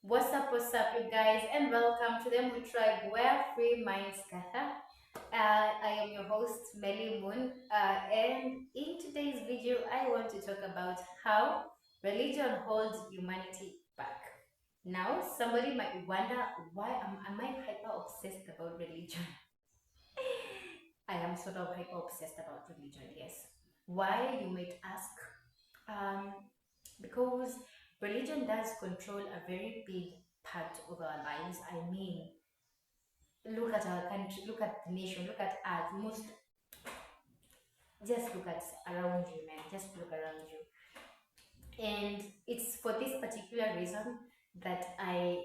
What's up, you guys, and welcome to the Moon Tribe, where free minds gather. I am your host, Melly Moon, and in today's video, I want to talk about how religion holds humanity back. Now, somebody might wonder why am I hyper obsessed about religion? I am sort of hyper obsessed about religion, yes. Why, you might ask? Um, because religion does control a very big part of our lives. I mean, look at our country, look at the nation, look at us. Just look at around you, man. Just look around you. And it's for this particular reason that I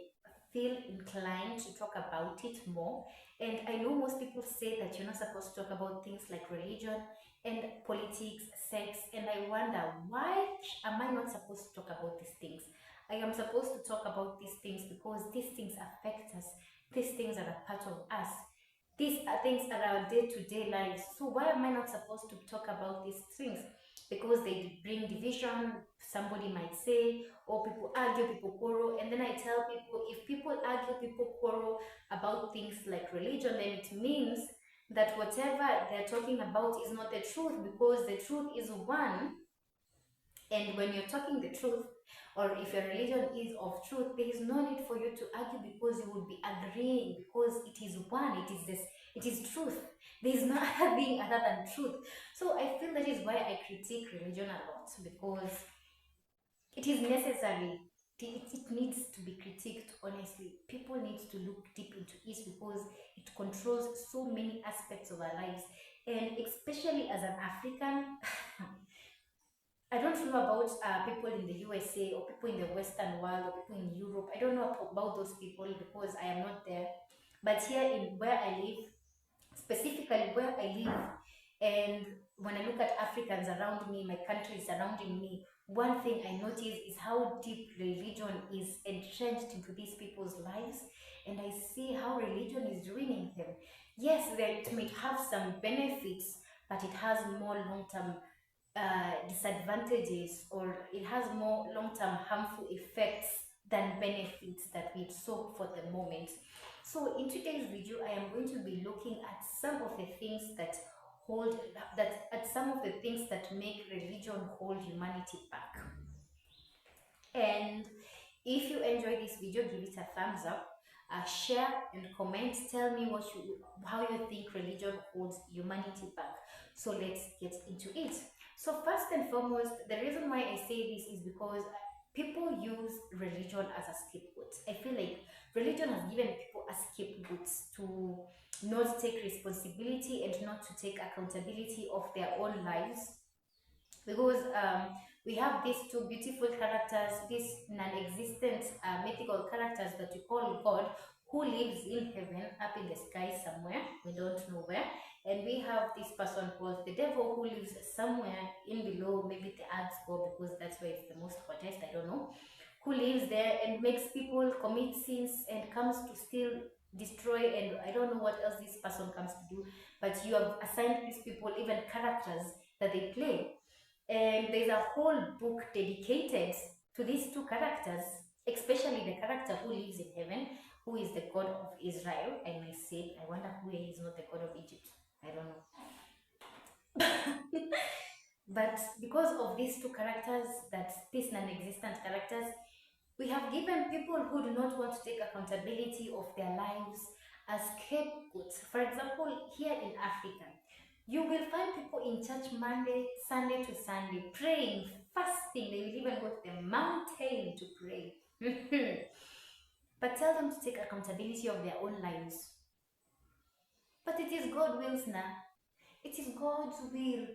feel inclined to talk about it more. And I know most people say that you're not supposed to talk about things like religion and politics, sex, and I wonder, why am I not supposed to talk about these things? I am supposed to talk about these things because these things affect us. These things are a part of us. These are things that are our day-to-day lives. So why am I not supposed to talk about these things? Because they bring division, somebody might say, or people argue, people quarrel. And then I tell people, if people argue, people quarrel about things like religion, then it means that whatever they're talking about is not the truth, because the truth is one. And when you're talking the truth, or if your religion is of truth, there is no need for you to argue, because you will be agreeing, because it is one, it is truth. There is no other thing other than truth. So I feel that is why I critique religion a lot, because it is necessary. It needs to be critiqued, honestly. People need to look deep into it, because it controls so many aspects of our lives. And especially as an African, I don't know about people in the USA or people in the Western world or people in Europe. I don't know about those people because I am not there. But here in where I live, specifically where I live, and when I look at Africans around me, my country surrounding me, one thing I notice is how deep religion is entrenched into these people's lives, and I see how religion is ruining them. Yes, it may have some benefits, but it has more long-term disadvantages, or it has more long-term harmful effects than benefits that we saw for the moment. So in today's video, I am going to be looking at some of the things that hold that at some of the things that make religion hold humanity back. And if you enjoy this video, give it a thumbs up, share and comment. Tell me how you think religion holds humanity back. So let's get into it. So first and foremost, the reason why I say this is because people use religion as a scapegoat. I feel like religion has given people a scapegoat to not take responsibility and not to take accountability of their own lives, because we have these two beautiful characters, these non-existent mythical characters that we call God, who lives in heaven, up in the sky somewhere, we don't know where. And we have this person called the devil, who lives somewhere in below, maybe the earth's core, because that's where it's the most hottest, I don't know, who lives there and makes people commit sins and comes to steal, destroy, and I don't know what else this person comes to do. But you have assigned these people even characters that they play, and there's a whole book dedicated to these two characters, especially the character who lives in heaven, who is the God of Israel. I may say, I wonder who is not the God of Egypt. I don't know. But because of these two characters, that these non-existent characters, we have given people who do not want to take accountability of their lives as scapegoats. For example, here in Africa, you will find people in church Sunday to Sunday, praying, fasting. They will even go to the mountain to pray. But tell them to take accountability of their own lives. But it is God's will now. It is God's will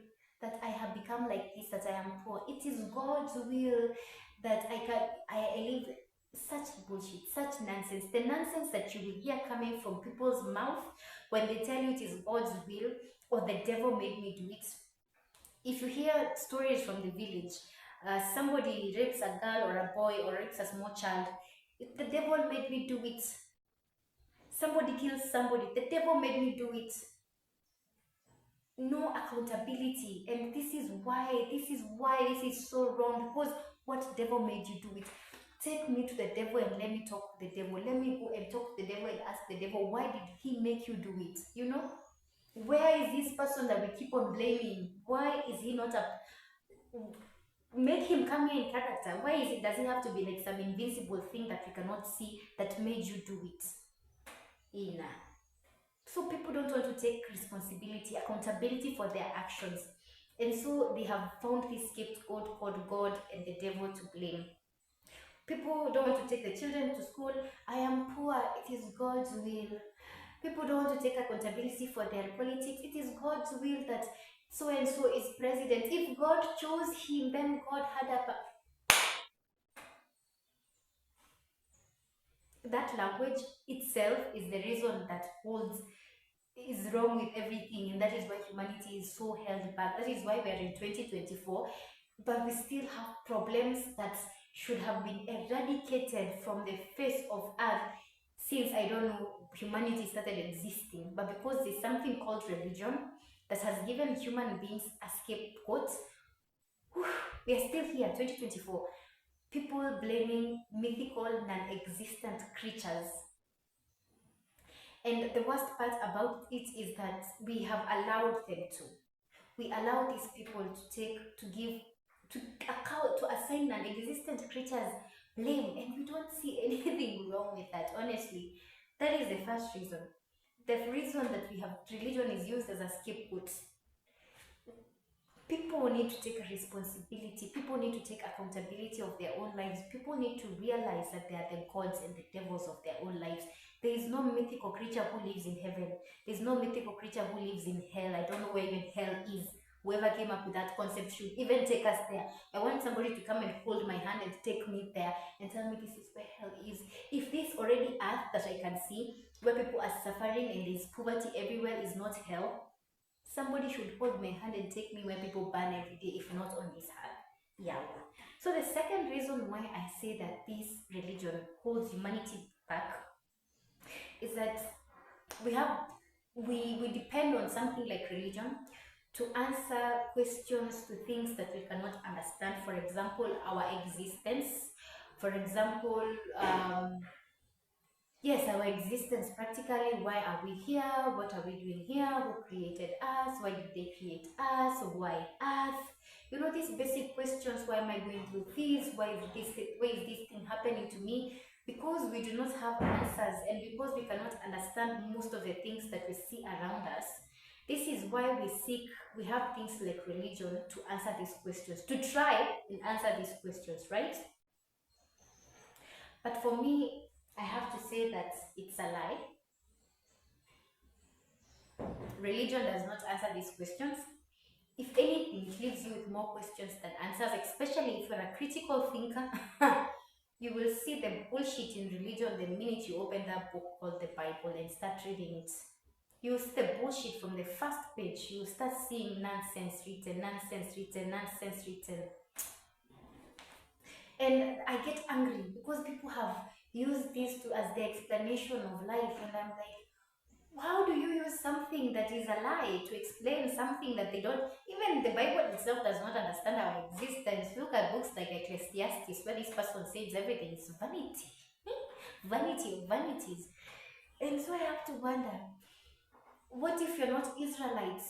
that I have become like this, that I am poor. It is God's will that I live such bullshit, such nonsense. The nonsense that you will hear coming from people's mouth when they tell you it is God's will, or the devil made me do it. If you hear stories from the village, somebody rapes a girl or a boy or rapes a small child, the devil made me do it. Somebody kills somebody, the devil made me do it. No accountability. And this is why this is so wrong, because what devil made you do it? take me to the devil and let me talk to the devil. Let me go and talk to the devil and ask the devil, why did he make you do it? You know, where is this person that we keep on blaming? Why is he not a make him come here in character? Why is it, does it have to be like some invisible thing that we cannot see that made you do it? So people don't want to take responsibility, accountability for their actions, and so they have found this scapegoat called God and the devil to blame. People don't want to take the children to school. I am poor, it is God's will. People don't want to take accountability for their politics. It is God's will that so and so is president. If God chose him, then God had a... That language itself is the reason that is wrong with everything, and that is why humanity is so held back. That is why we are in 2024, but we still have problems that should have been eradicated from the face of earth since, I don't know, humanity started existing. But because there's something called religion that has given human beings a scapegoat, we are still here, 2024. People blaming mythical, non-existent creatures. And the worst part about it is that we have allowed them to. We allow these people to assign non-existent creatures blame, and we don't see anything wrong with that, honestly. That is the first reason. The reason that we have religion is used as a scapegoat. People need to take responsibility. People need to take accountability of their own lives. People need to realize that they are the gods and the devils of their own lives. There is no mythical creature who lives in heaven. There is no mythical creature who lives in hell. I don't know where even hell is. Whoever came up with that concept should even take us there. I want somebody to come and hold my hand and take me there and tell me this is where hell is. If this already earth that I can see, where people are suffering and there's poverty everywhere, is not hell, somebody should hold my hand and take me where people burn every day, if not on this earth. Yeah. So the second reason why I say that this religion holds humanity back is that we depend on something like religion to answer questions to things that we cannot understand. For example, our existence. For example, yes, our existence practically. Why are we here? What are we doing here? Who created us? Why did they create us? Why Earth? You know, these basic questions. Why am I going through this? Why is this thing happening to me? Because we do not have answers, and because we cannot understand most of the things that we see around us. This is why we have things like religion to answer these questions, to try and answer these questions, right? But for me, I have to say that it's a lie. Religion does not answer these questions. If anything, it leaves you with more questions than answers, especially if you're a critical thinker. You will see the bullshit in religion the minute you open that book called the Bible and start reading it. You see the bullshit from the first page. You start seeing nonsense written, nonsense written, nonsense written. And I get angry because people have used this as the explanation of life, and I'm like, how do you use something that is a lie to explain something that they don't? Even the Bible itself does not understand our existence. Look at books like Ecclesiastes, where this person says everything is vanity. Vanity of vanities. And so I have to wonder, what if you're not Israelites?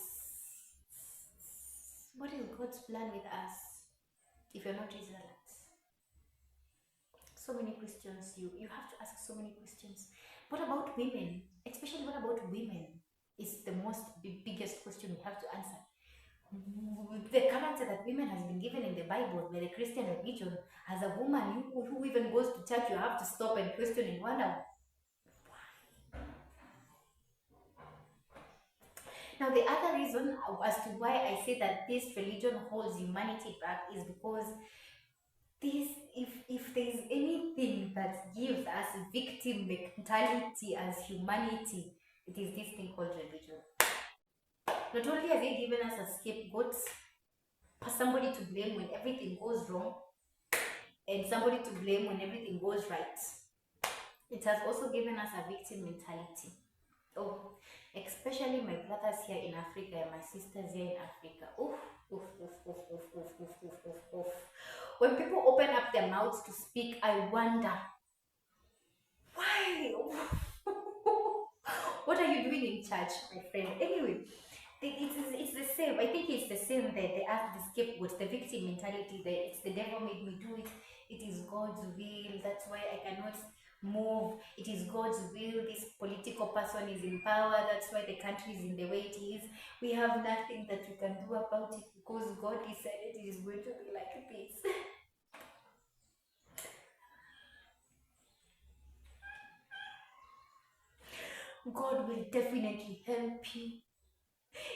What is God's plan with us if you're not Israelites? So many questions. You have to ask so many questions. What about women? Especially what about women is the biggest question we have to answer. The character that women has been given in the Bible by the Christian religion, as a woman who even goes to church, you have to stop and question and wonder why. Now the other reason as to why I say that this religion holds humanity back is because if there's anything that gives us victim mentality as humanity, it is this thing called religion. Not only has it given us a scapegoat, somebody to blame when everything goes wrong, and somebody to blame when everything goes right, it has also given us a victim mentality. Oh, especially my brothers here in Africa and my sisters here in Africa. Oof, oof, oof, oof, oof, oof, oof, oof, oof, oof. When people open up their mouths to speak, I wonder why. What are you doing in church, my friend? Anyway, it's the same. I think it's the same that they ask the scapegoat, the victim mentality. That it's the devil made me do it. It is God's will. That's why I cannot move. It is God's will. This political person is in power. That's why the country is in the way it is. We have nothing that we can do about it because God decided it is going to be like this. God will definitely help you.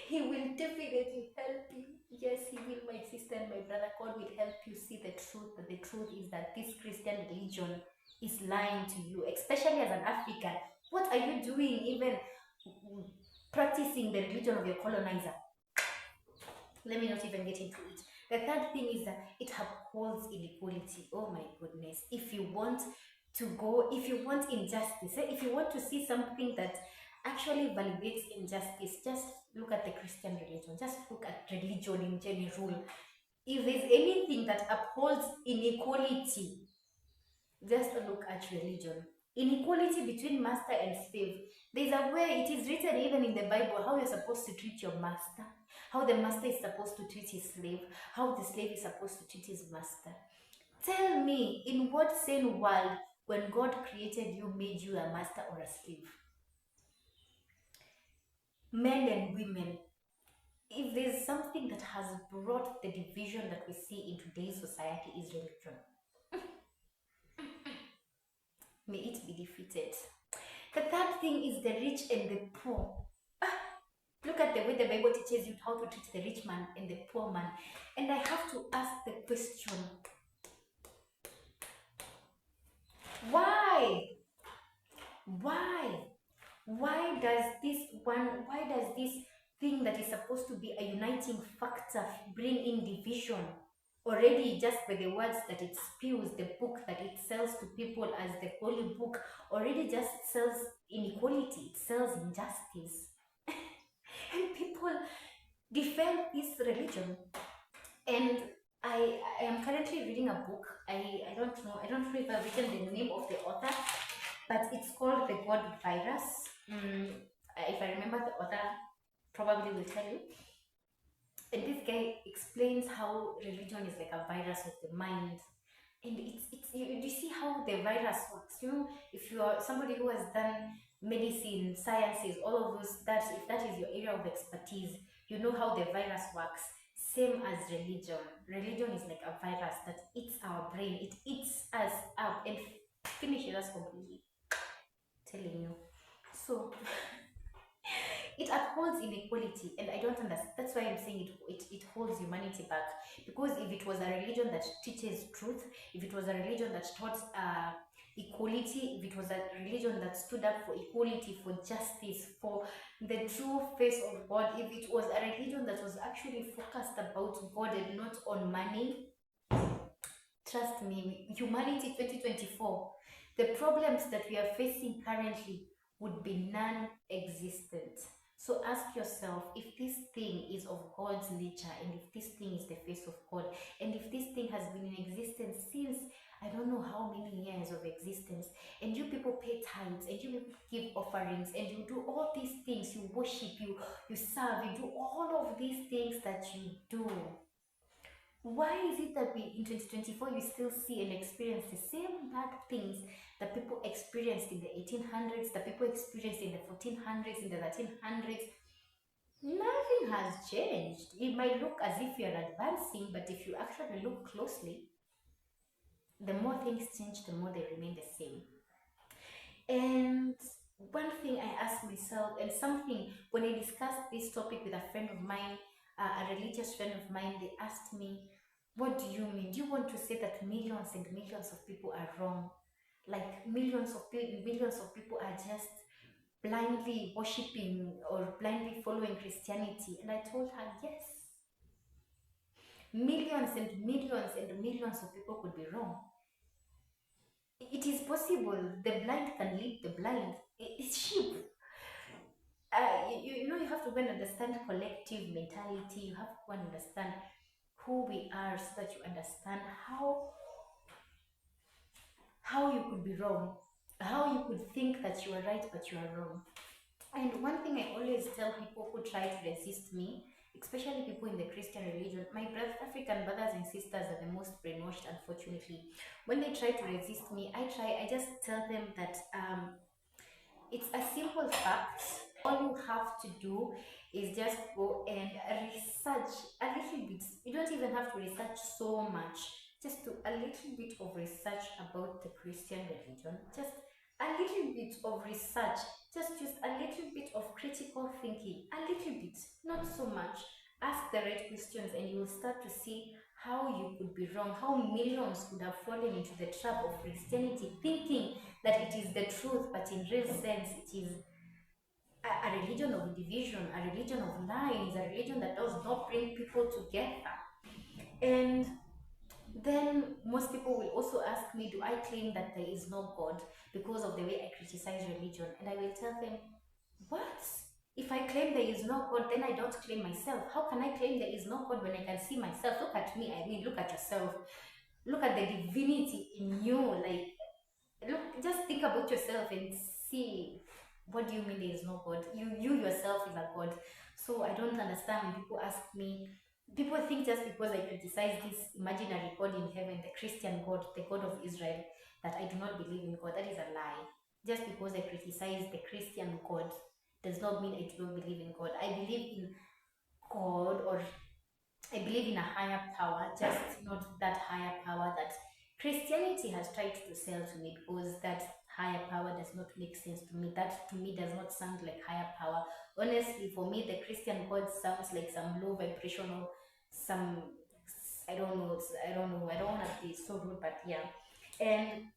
He will definitely help you. Yes, He will, my sister and my brother. God will help you see the truth. The truth is that this Christian religion is lying to you, especially as an African. What are you doing even practicing the religion of your colonizer? Let me not even get into it. The third thing is that it upholds inequality. Oh my goodness. If you want to go, if you want injustice, if you want to see something that actually validates injustice, just look at the Christian religion. Just look at religion in general. If there's anything that upholds inequality, just look at religion. Inequality between master and slave. There's a way it is written even in the Bible how you're supposed to treat your master, how the master is supposed to treat his slave, how the slave is supposed to treat his master. Tell me, in what sane world, when God created you, made you a master or a slave? Men and women, if there's something that has brought the division that we see in today's society, is religion. May it be defeated. The third thing is the rich and the poor. Look at the way the Bible teaches you how to treat the rich man and the poor man. And I have to ask the question, why? Why? Why does this thing that is supposed to be a uniting factor bring in division? Already, just by the words that it spews, the book that it sells to people as the holy book, already just sells inequality, it sells injustice. And people defend this religion. And I am currently reading a book. I don't know if I've written the name of the author, but it's called The God Virus. If I remember, the author probably will tell you. And this guy explains how religion is like a virus of the mind. And it's you see how the virus works. You know, if you are somebody who has done medicine, sciences, all of those, that if that is your area of expertise, you know how the virus works. Same as religion. Religion is like a virus that eats our brain. It eats us up and finishes us completely. Telling you. So it upholds inequality, and I don't understand. That's why I'm saying it holds humanity back. Because if it was a religion that teaches truth, if it was a religion that taught equality, if it was a religion that stood up for equality, for justice, for the true face of God, if it was a religion that was actually focused about God and not on money, trust me, humanity 2024, the problems that we are facing currently would be non-existent. So ask yourself if this thing is of God's nature, and if this thing is the face of God, and if this thing has been in existence since I don't know how many years of existence, and you people pay tithes, and you people give offerings, and you do all these things, you worship, you serve, you do all of these things that you do. Why is it that we in 2024 you still see and experience the same bad things that people experienced in the 1800s, that people experienced in the 1400s, in the 1300s? Nothing has changed. It might look as if you're advancing, but if you actually look closely, the more things change, the more they remain the same. And one thing I asked myself, and something when I discussed this topic with a friend of mine, a religious friend of mine, they asked me, what do you mean? Do you want to say that millions and millions of people are wrong? Like millions of people are just blindly worshipping or blindly following Christianity? And I told her, yes. Millions and millions and millions of people could be wrong. It is possible. The blind can lead the blind. It's sheep. you know, you have to go and understand collective mentality. You have to go and understand who we are, so that you understand how you could be wrong, how you could think that you are right but you are wrong. And one thing I always tell people who try to resist me, especially people in the Christian religion, my African brothers and sisters are the most brainwashed, unfortunately. When they try to resist me, I just tell them that it's a simple fact. All you have to do is just go and research a little bit. You don't even have to research so much. Just do a little bit of research about the Christian religion. Just a little bit of research. Just use a little bit of critical thinking. A little bit, not so much. Ask the right questions and you will start to see how you could be wrong, how millions could have fallen into the trap of Christianity, thinking that it is the truth, but in real sense, it is a religion of division, a religion of lies, a religion that does not bring people together. And then most people will also ask me, do I claim that there is no God because of the way I criticize religion? And I will tell them, what? If I claim there is no God, then I don't claim myself. How can I claim there is no God when I can see myself? Look at me, I mean, look at yourself. Look at the divinity in you. Like, look, just think about yourself and see, what do you mean there is no God? You yourself is a God. So I don't understand when people ask me, people think just because I criticize this imaginary God in heaven, the Christian God, the God of Israel, that I do not believe in God. That is a lie. Just because I criticize the Christian God does not mean I do not believe in God. I believe in God, or I believe in a higher power, just not that higher power that Christianity has tried to sell to me, because that higher power does not make sense to me. That to me does not sound like higher power. Honestly, for me, the Christian God sounds like some low vibrational, some, I don't know, I don't want to be so rude, but yeah. And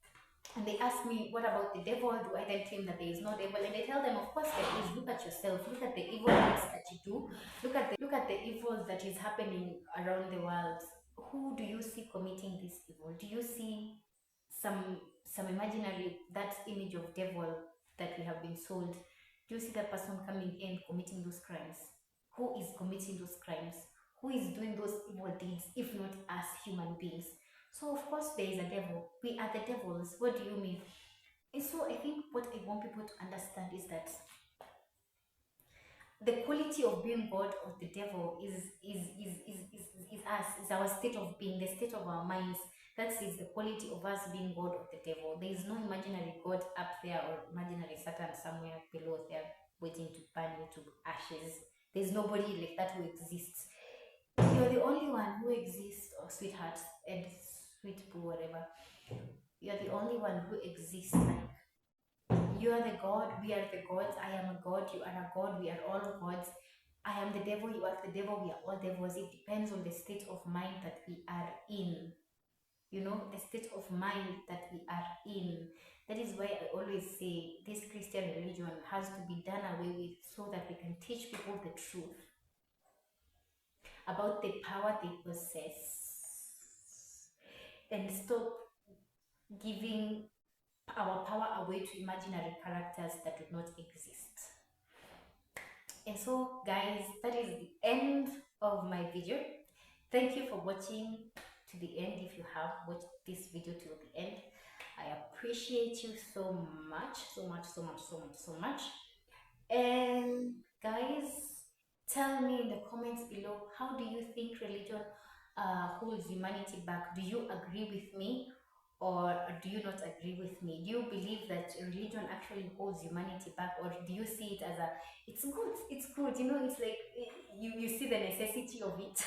they ask me, what about the devil? Do I then claim that there is no devil? And I tell them, of course there is. Look at yourself. Look at the evil things that you do. Look at the evil that is happening around the world. Who do you see committing this evil? Do you see some imaginary, that image of devil that we have been sold? Do you see that person coming in committing those crimes? Who is committing those crimes? Who is doing those evil deeds, if not us human beings? So of course there is a devil. We are the devils. What do you mean? And so I think what I want people to understand is that the quality of being God or the devil is us, is our state of being, the state of our minds. That is the quality of us being God or the devil. There is no imaginary God up there or imaginary Satan somewhere below there waiting to burn you to ashes. There's nobody like that who exists. You're the only one who exists, or sweetheart and sweet boo, whatever. You're the only one who exists. Like, you are the God, we are the gods. I am a God, you are a God, we are all gods. I am the devil, you are the devil, we are all devils. It depends on the state of mind that we are in. You know, the state of mind that we are in. That is why I always say this Christian religion has to be done away with, so that we can teach people the truth about the power they possess, and stop giving our power away to imaginary characters that do not exist. And so guys, that is the end of my video. Thank you for watching to the end. If you have watched this video to the end, I appreciate you so much, so much, so much, so much, so much. And guys, tell me in the comments below, how do you think religion holds humanity back? Do you agree with me, or do you not agree with me? Do you believe that religion actually holds humanity back, or do you see it as a, it's good, you know, it's like you see the necessity of it?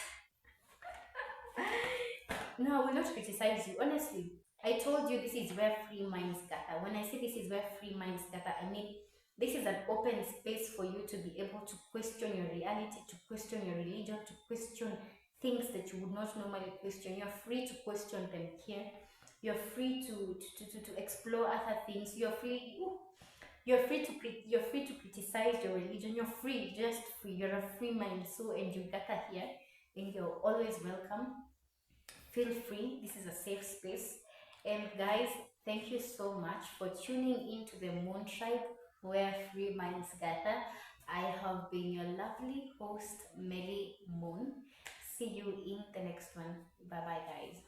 No, I will not criticize you, honestly. I told you this is where free minds gather. When I say this is where free minds gather, I mean this is an open space for you to be able to question your reality, to question your religion, to question things that you would not normally question. You're free to question them here. You're free to explore other things. You're free to criticize your religion. You're free, just free. You're a free mind. So, and you gather here, and you're always welcome. Feel free. This is a safe space. And guys, thank you so much for tuning into the Moon Tribe, where free minds gather. I have been your lovely host, Melly Moon. See you in the next one. Bye bye, guys.